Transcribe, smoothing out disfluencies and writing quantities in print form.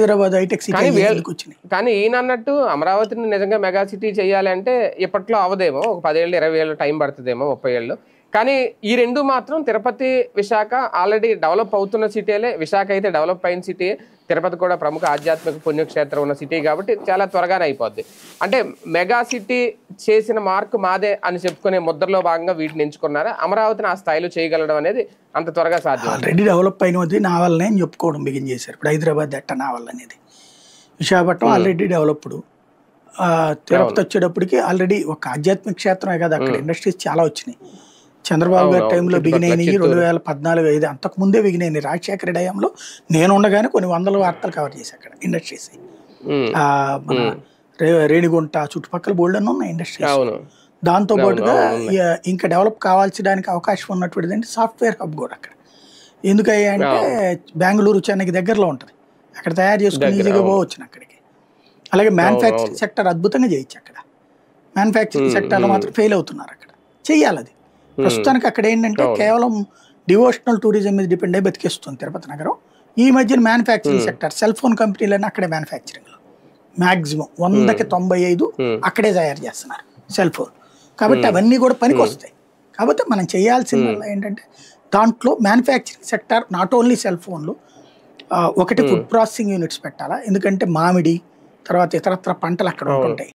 Hyderabad hitech city కానీ ఎందుకు వచ్చినాయి? కానీ ఈయన అన్నట్టు అమరావతిని నిజంగా మెగా సిటీ చేయాలి అంటే ఇప్పట్లో అవదేమో, ఒక 10 ఏళ్ళు 20 ఏళ్ళు టైం పడుతుందేమో, 30 ఏళ్ళు. కానీ ఈ రెండు మాత్రం తిరుపతి విశాఖ ఆల్రెడీ డెవలప్ అవుతున్న సిటీలే. విశాఖ అయితే డెవలప్ అయిన సిటీ, తిరుపతి కూడా ప్రముఖ ఆధ్యాత్మిక పుణ్యక్షేత్రం ఉన్న సిటీ కాబట్టి చాలా త్వరగానే అయిపోద్ది. అంటే మెగా సిటీ చేసిన మార్కు మాదే అని చెప్పుకునే ముద్రలో భాగంగా వీటిని ఎంచుకున్నారా? అమరావతిని ఆ స్థాయిలో చేయగలడం అనేది అంత త్వరగా సాధ్యం? ఆల్రెడీ డెవలప్ అయినది నా వల్లనే అని చెప్పుకోవడం బిగిన్ చేశారు. ఇప్పుడు హైదరాబాద్ ఎట్ట నా వల్ల అనేది. Visakhapatnam already developed. తిరుపతి వచ్చేటప్పటికి ఆల్రెడీ ఒక ఆధ్యాత్మిక క్షేత్రమే కదా, అక్కడ ఇండస్ట్రీస్ చాలా వచ్చినాయి. చంద్రబాబు గారి టైంలో బిగినైనవి 2014-5 అంతకు ముందే బిగినైనాయి. రాజశేఖర టైంలో నేను ఉండగానే కొన్ని వందల వార్తలు కవర్ చేసి అక్కడ ఇండస్ట్రీస్. మన రేణిగుంట చుట్టుపక్కల బోల్డ్ అని ఉన్నాయి ఇండస్ట్రీస్. దాంతో పాటుగా ఇంకా డెవలప్ కావాల్సడానికి అవకాశం ఉన్నటువంటిది సాఫ్ట్వేర్ హబ్ కూడా అక్కడ. ఎందుకయ్యా అంటే బెంగళూరు చెన్నైకి దగ్గరలో ఉంటుంది, అక్కడ తయారు చేసుకుని ఈజీగా పోవచ్చు అక్కడికి. అలాగే మ్యానుఫ్యాక్చరింగ్ సెక్టర్ అద్భుతంగా చేయొచ్చు అక్కడ. మ్యానుఫ్యాక్చరింగ్ సెక్టర్లో మాత్రం ఫెయిల్ అవుతున్నారు. అక్కడ చెయ్యాలి అది. ప్రస్తుతానికి అక్కడ ఏంటంటే కేవలం డివోషనల్ టూరిజం మీద డిపెండ్ అయ్యి బతికేస్తుంది తిరుపతి నగరం. ఈ మధ్యన మ్యానుఫ్యాక్చరింగ్ సెక్టర్, సెల్ ఫోన్ కంపెనీలన్నీ అక్కడే మ్యానుఫ్యాక్చరింగ్లో మ్యాక్సిమం 100కి 95 అక్కడే తయారు చేస్తున్నారు సెల్ ఫోన్. కాబట్టి అవన్నీ కూడా పనికి వస్తాయి. కాబట్టి మనం చేయాల్సిన ఏంటంటే దాంట్లో manufacturing sector, not only cell ఫోన్లు, ఒకటి ఫుడ్ ప్రాసెసింగ్ యూనిట్స్ పెట్టాలా. ఎందుకంటే మామిడి తర్వాత ఇతరత్ర పంటలు అక్కడ ఉంటుంటాయి.